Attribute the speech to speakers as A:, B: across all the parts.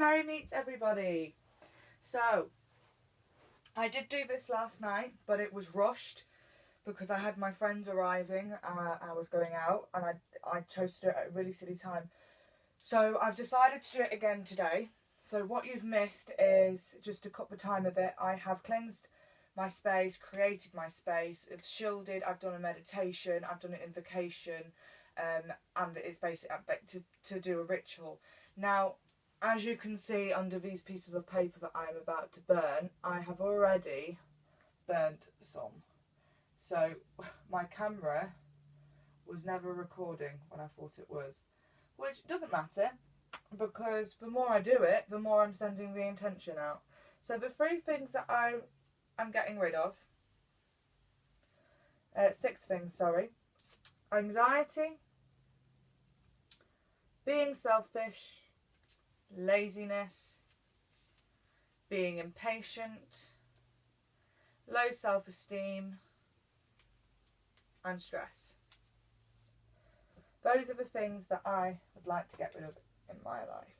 A: Merry meets everybody. So, I did do this last night, but it was rushed because I had my friends arriving. I was going out, and I chose to do it at a really silly time. So I've decided to do it again today. So what you've missed is, just to cut the time a bit, I have cleansed my space, created my space, I've shielded, I've done a meditation, I've done an invocation, and it's basically to do a ritual. Now, as you can see under these pieces of paper that I'm about to burn, I have already burnt some. So my camera was never recording when I thought it was, which doesn't matter, because the more I do it, the more I'm sending the intention out. So the 3 things that I'm getting rid of, 6 things, sorry. Anxiety, being selfish, laziness, being impatient, low self-esteem, and stress. Those are the things that I would like to get rid of in my life.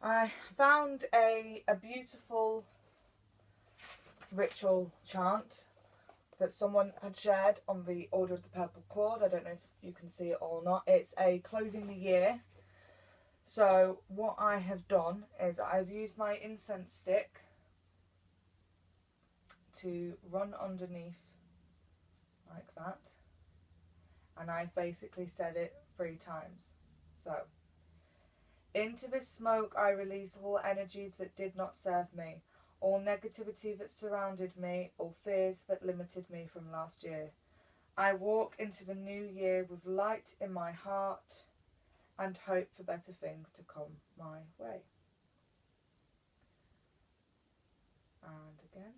A: I found a beautiful ritual chant that someone had shared on the Order of the Purple Cord. I don't know if you can see it or not. It's a closing the year. So what I have done is I've used my incense stick to run underneath like that, and I've basically said it 3 times. So, into this smoke I release all energies that did not serve me, all negativity that surrounded me, all fears that limited me from last year. I walk into the new year with light in my heart and hope for better things to come my way. And again.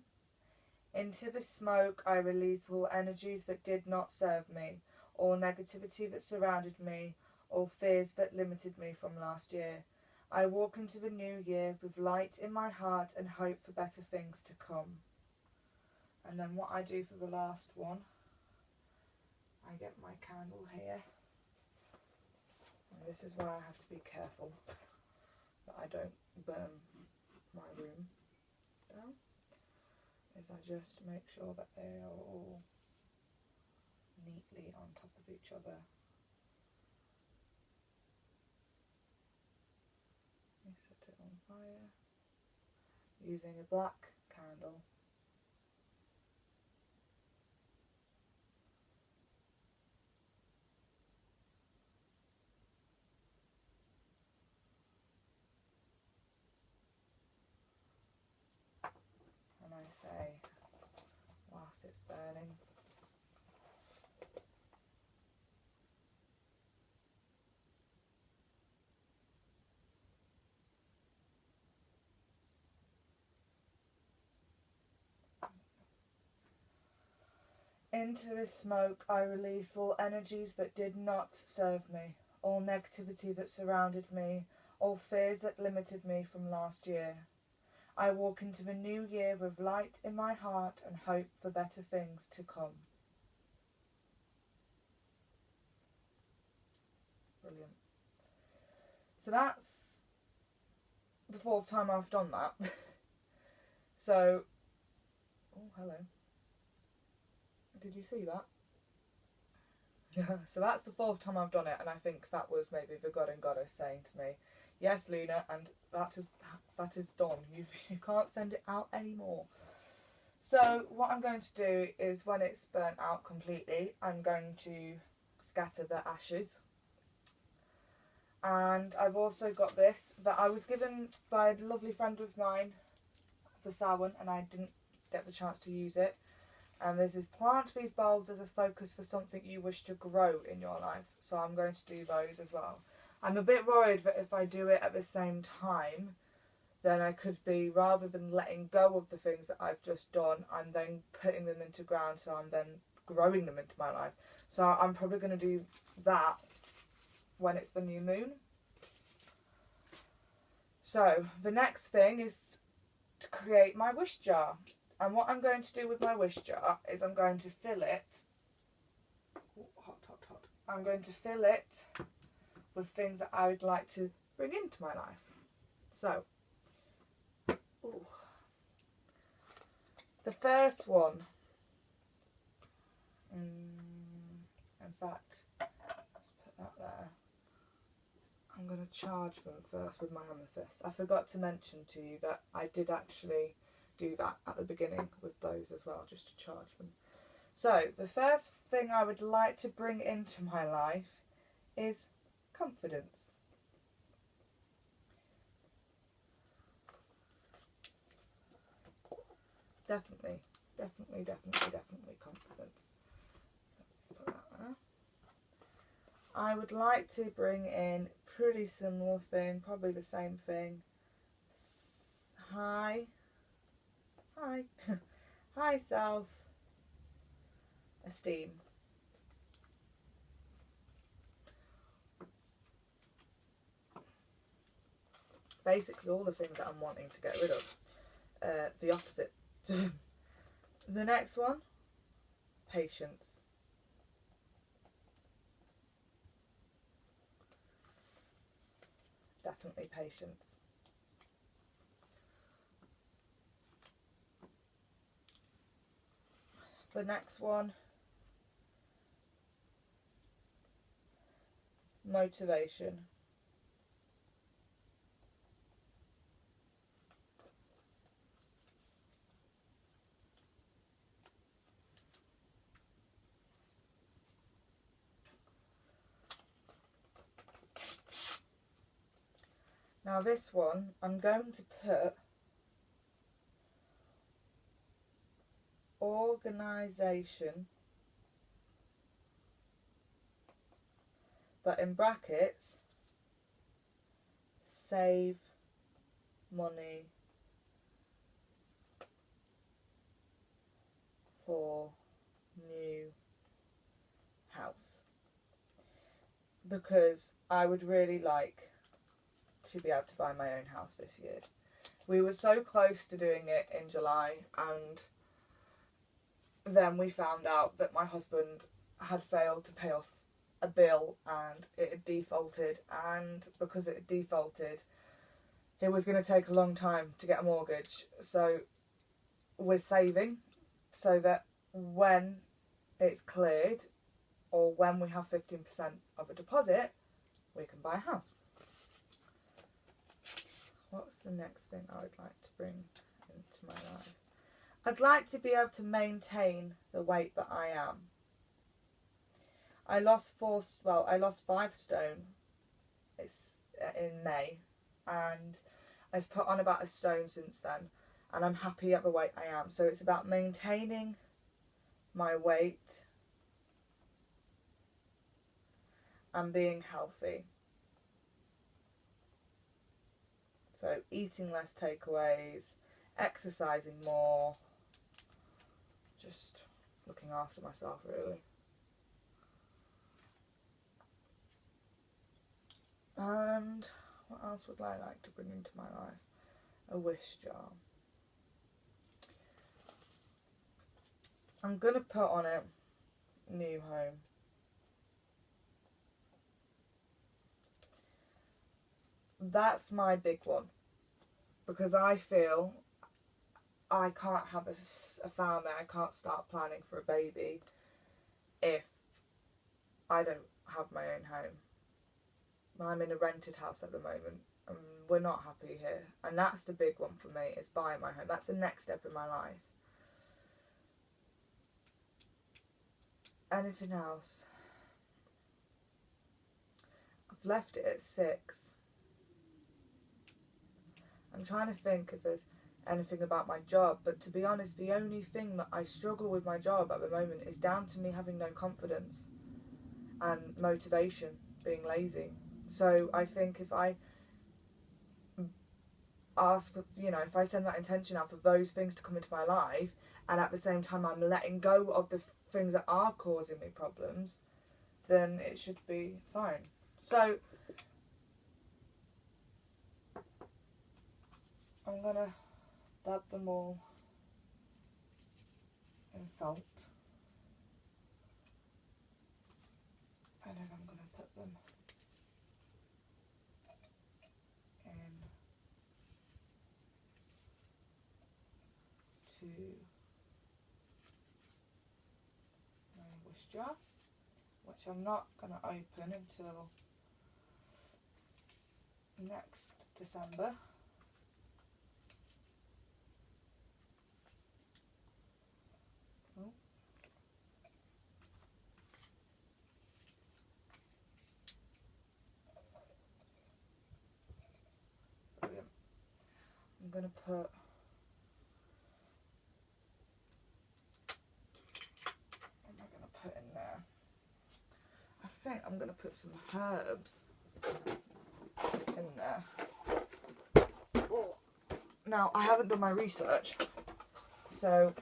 A: Into the smoke I release all energies that did not serve me, all negativity that surrounded me, all fears that limited me from last year. I walk into the new year with light in my heart and hope for better things to come. And then what I do for the last one, I get my candle here. And this is where I have to be careful that I don't burn my room down. Is I just make sure that they are all neatly on top of each other. I set it on fire using a black candle. And I say, whilst it's burning, into this smoke I release all energies that did not serve me, all negativity that surrounded me, all fears that limited me from last year. I walk into the new year with light in my heart and hope for better things to come. Brilliant. So that's the 4th time I've done that. So, oh, hello. Did you see that? So that's the 4th time I've done it, and I think that was maybe the God and Goddess saying to me, yes, Luna, and that is done. You can't send it out anymore. So what I'm going to do is, when it's burnt out completely, I'm going to scatter the ashes. And I've also got this that I was given by a lovely friend of mine for Samhain, and I didn't get the chance to use it. And this is plant these bulbs as a focus for something you wish to grow in your life. So I'm going to do those as well. I'm a bit worried that if I do it at the same time, then I could be, rather than letting go of the things that I've just done, I'm then putting them into ground, so I'm then growing them into my life. So I'm probably going to do that when it's the new moon. So the next thing is to create my wish jar. And what I'm going to do with my wish jar is I'm going to fill it, I'm going to fill it with things that I would like to bring into my life. So, ooh. The first one, in fact, let's put that there. I'm going to charge them first with my amethyst. I forgot to mention to you that I did actually do that at the beginning with those as well, just to charge them. So, the first thing I would like to bring into my life is confidence. Definitely confidence. So, put that there. I would like to bring in pretty similar thing, probably the same thing. High self-esteem. Basically all the things that I'm wanting to get rid of. The opposite. The next one, patience. Definitely patience. The next one, motivation. Now this one, I'm going to put organisation, but in brackets, save money for new house. Because I would really like to be able to buy my own house this year. We were so close to doing it in July, and then we found out that my husband had failed to pay off a bill and it had defaulted, and because it had defaulted it was going to take a long time to get a mortgage. So we're saving so that when it's cleared, or when we have 15% of a deposit, we can buy a house. What's the next thing I would like to bring into my life? I'd like to be able to maintain the weight that I am. I lost 5 stone in May, and I've put on about a stone since then, and I'm happy at the weight I am. So it's about maintaining my weight and being healthy. So eating less takeaways, exercising more, just looking after myself really. And what else would I like to bring into my life? A wish jar. I'm going to put on it new home. That's my big one, because I feel I can't have a family, I can't start planning for a baby if I don't have my own home. I'm in a rented house at the moment and we're not happy here, and that's the big one for me, is buying my home. That's the next step in my life. Anything else? I've left it at 6. I'm trying to think if there's anything about my job, but to be honest, the only thing that I struggle with my job at the moment is down to me having no confidence and motivation, being lazy. So I think if I ask for, if I send that intention out for those things to come into my life, and at the same time I'm letting go of the things that are causing me problems, then it should be fine. So I'm gonna dab them all in salt, and then I'm gonna put them in my wish jar, which I'm not going to open until next December. Oh. Brilliant. I'm going to put, what am I going to put in there? I think I'm going to put some herbs in there. Now, I haven't done my research, so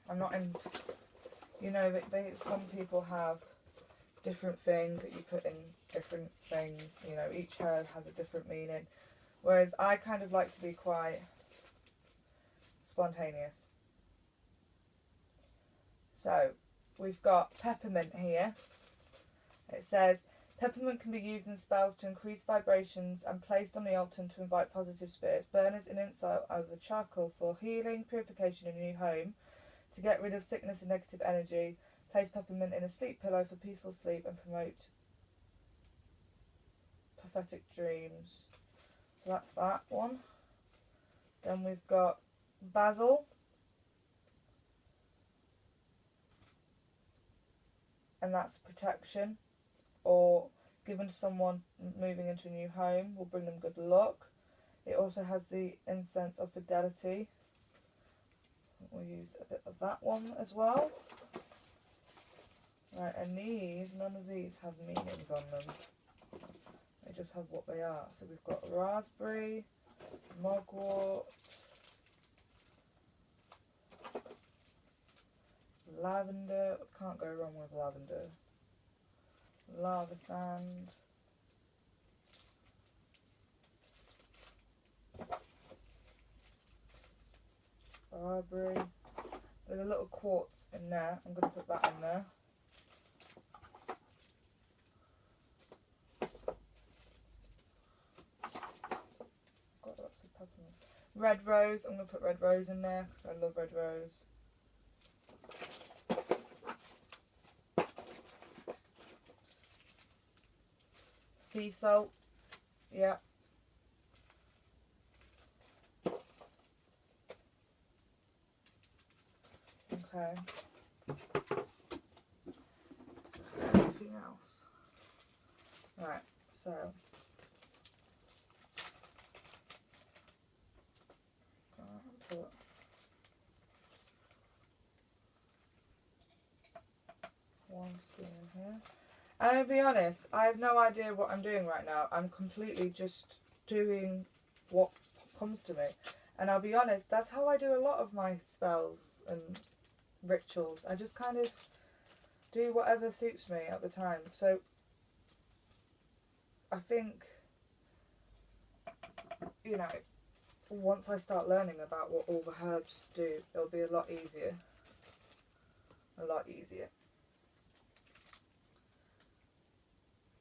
A: I'm not in, you know, some people have different things that you put in different things, you know, each herb has a different meaning, whereas I kind of like to be quite spontaneous. So, we've got peppermint here. It says, peppermint can be used in spells to increase vibrations and placed on the altar to invite positive spirits. Burners and insight over charcoal for healing, purification in a new home, to get rid of sickness and negative energy. Place peppermint in a sleep pillow for peaceful sleep and promote prophetic dreams. So that's that one. Then we've got basil. And that's protection, or given to someone moving into a new home will bring them good luck. It also has the incense of fidelity. We'll use a bit of that one as well. Right, and these, none of these have meanings on them. They just have what they are. So we've got raspberry, mugwort, lavender, can't go wrong with lavender, lava sand, barberry. There's a little quartz in there, I'm going to put that in there. Got lots of peppermint. Red rose, I'm going to put red rose in there because I love red rose. Sea salt, yeah. Okay. Anything else? Right, so put one spoon in here. And I'll be honest, I have no idea what I'm doing right now. I'm completely just doing what comes to me. And I'll be honest, that's how I do a lot of my spells and rituals. I just kind of do whatever suits me at the time. So I think, you know, once I start learning about what all the herbs do, it'll be a lot easier. A lot easier.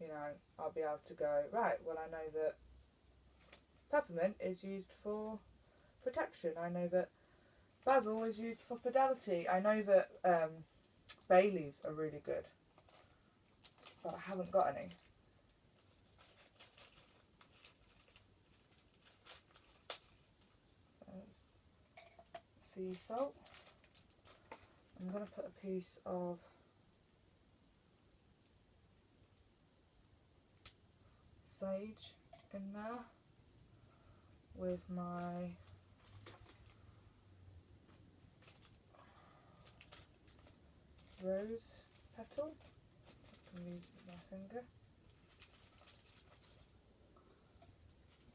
A: You know, I'll be able to go, right, well, I know that peppermint is used for protection. I know that basil is used for fidelity. I know that bay leaves are really good, but I haven't got any. Sea salt. I'm going to put a piece of sage in there with my rose petal. I can use it with my finger.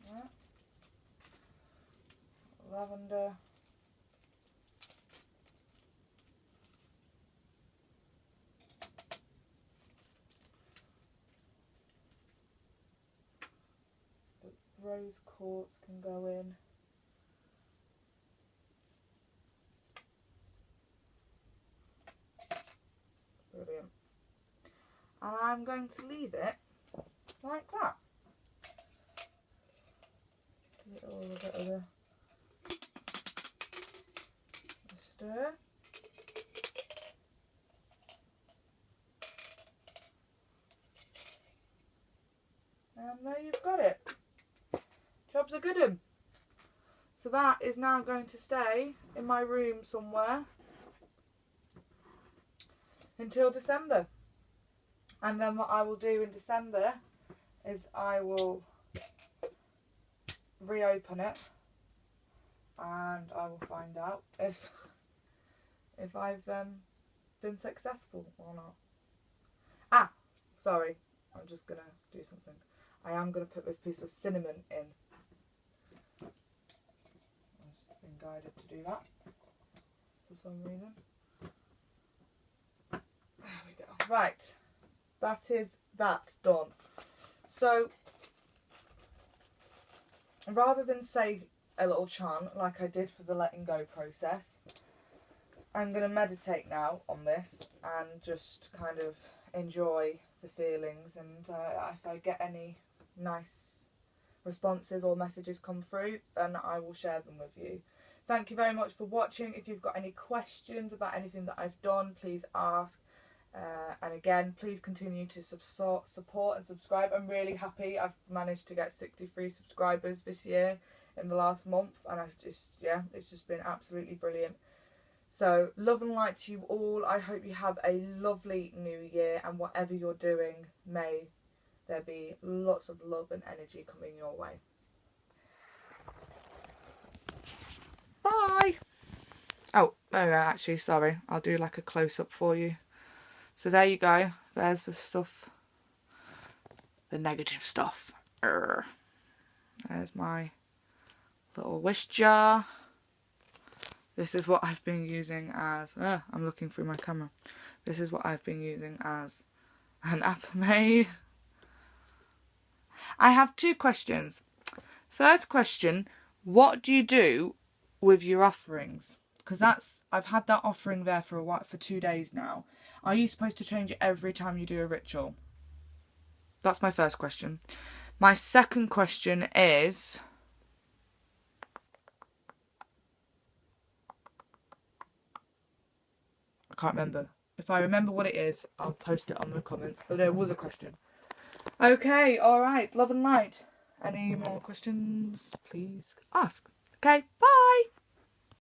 A: Yeah. Lavender. The rose quartz can go in. Brilliant. And I'm going to leave it like that. Give it all a bit of a And there you've got it. Job's a good 'un. So that is now going to stay in my room somewhere until December. And then what I will do in December is I will reopen it and I will find out if I've been successful or not. Ah, sorry, I'm just gonna do something. I am gonna put this piece of cinnamon in. I've been guided to do that for some reason. There we go. Right, that is that done. So rather than say a little chant like I did for the letting go process, I'm going to meditate now on this and just kind of enjoy the feelings, and if I get any nice responses or messages come through, then I will share them with you. Thank you very much for watching. If you've got any questions about anything that I've done, please ask. And again, please continue to support and subscribe. I'm really happy I've managed to get 63 subscribers this year in the last month, and it's just been absolutely brilliant. So love and light to you all. I hope you have a lovely new year, and whatever you're doing, may there be lots of love and energy coming your way. Bye. Oh, actually, sorry. I'll do like a close-up for you. So there you go. There's the stuff. The negative stuff. There's my little wish jar. This is what I've been using as... I'm looking through my camera. This is what I've been using as an affirmation. I have 2 questions. First question, what do you do with your offerings? Because I've had that offering there for a while, for 2 days now. Are you supposed to change it every time you do a ritual? That's my first question. My second question is... I can't remember. If I remember what it is, I'll post it on the comments. But there was a question. Okay, alright. Love and light. Any more questions? Please ask. Okay, bye.